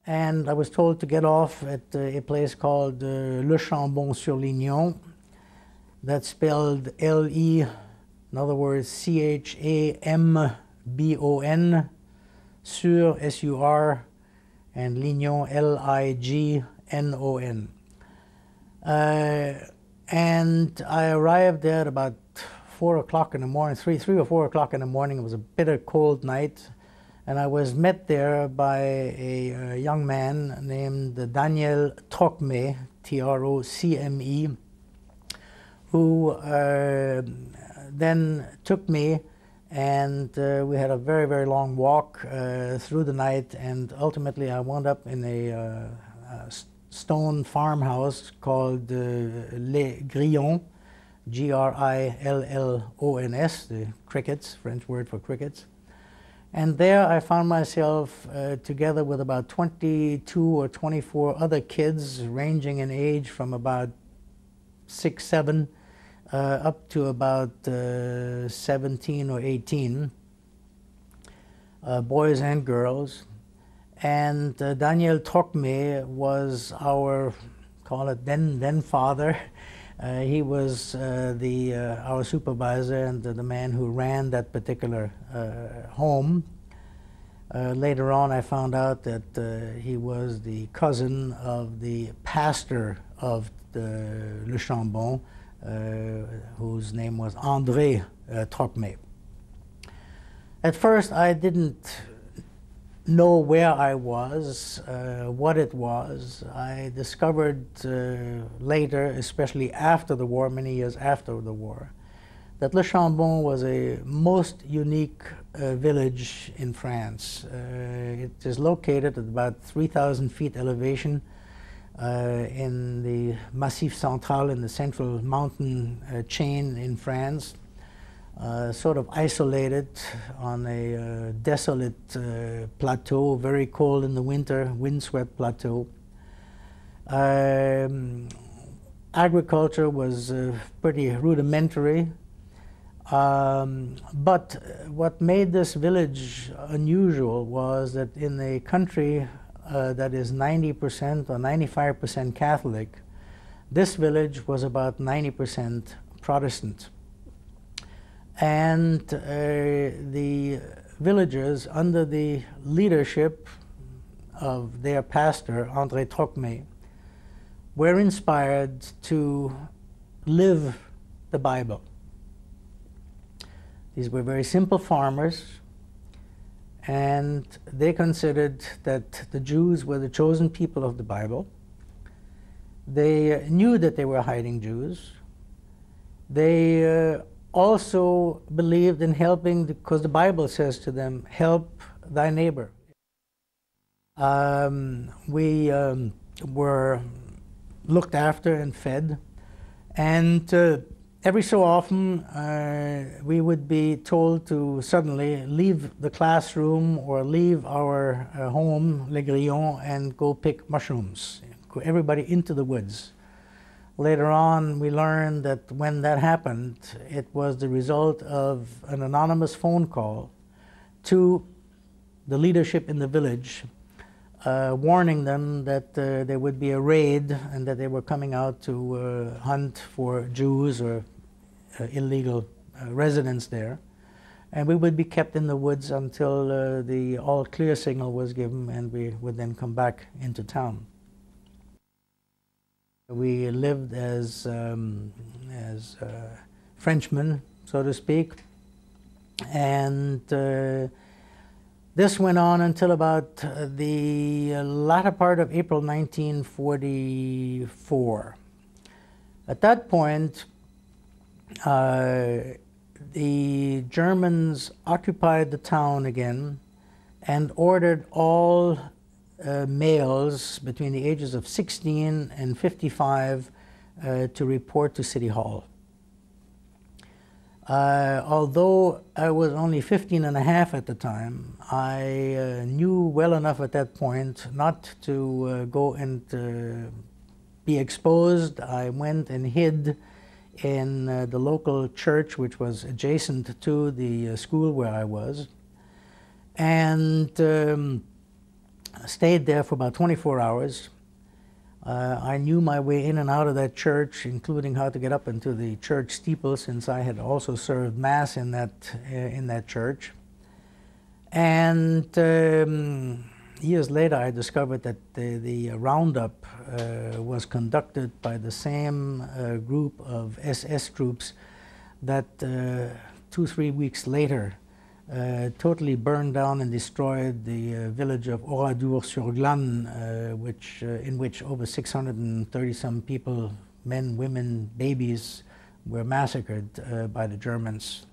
And I was told to get off at a place called Le Chambon sur Lignon. That's spelled L-E, in other words, C-H-A-M-B-O-N, sur, S-U-R, and Lignon, L-I-G-N-O-N. And I arrived there at about 4 o'clock in the morning, 3 or 4 o'clock in the morning. It was a bitter cold night. And I was met there by a young man named Daniel Trocme, T-R-O-C-M-E, who then took me, and we had a very, very long walk through the night, and ultimately I wound up in a stone farmhouse called Les Grillons, G-R-I-L-L-O-N-S, the crickets, French word for crickets. And there I found myself together with about 22 or 24 other kids, ranging in age from about 6, 7, up to about 17 or 18, boys and girls. And Daniel Trocme was our, call it then father. He was our supervisor and the man who ran that particular home. Later on, I found out that he was the cousin of the pastor of Le Chambon, whose name was André Trocme. At first, I didn't know where I was, what it was. I discovered later, especially after the war, many years after the war, that Le Chambon was a most unique village in France. It is located at about 3,000 feet elevation in the Massif Central, in the central mountain chain in France. Sort of isolated on a desolate plateau, very cold in the winter, windswept plateau. Agriculture was pretty rudimentary, but what made this village unusual was that in a country that is 90% or 95% Catholic, this village was about 90% Protestant. And the villagers, under the leadership of their pastor, André Trocme, were inspired to live the Bible. These were very simple farmers, and they considered that the Jews were the chosen people of the Bible. They knew that they were hiding Jews. They also believed in helping, because the Bible says to them, help thy neighbor. We were looked after and fed, and every so often we would be told to suddenly leave the classroom or leave our home, Les Grillons, and go pick mushrooms. Go everybody into the woods. Later on, we learned that when that happened, it was the result of an anonymous phone call to the leadership in the village, warning them that there would be a raid and that they were coming out to hunt for Jews or illegal residents there. And we would be kept in the woods until the all-clear signal was given, and we would then come back into town. We lived as Frenchmen, so to speak, and this went on until about the latter part of April 1944. At that point, the Germans occupied the town again and ordered all males between the ages of 16 and 55 to report to City Hall. Although I was only 15 and a half at the time, I knew well enough at that point not to go and be exposed. I went and hid in the local church, which was adjacent to the school where I was. And stayed there for about 24 hours. I knew my way in and out of that church, including how to get up into the church steeple, since I had also served Mass in that church. And years later, I discovered that the roundup was conducted by the same group of SS troops that 2-3 weeks later totally burned down and destroyed the village of Oradour-sur-Glane, in which over 630-some people, men, women, babies, were massacred by the Germans.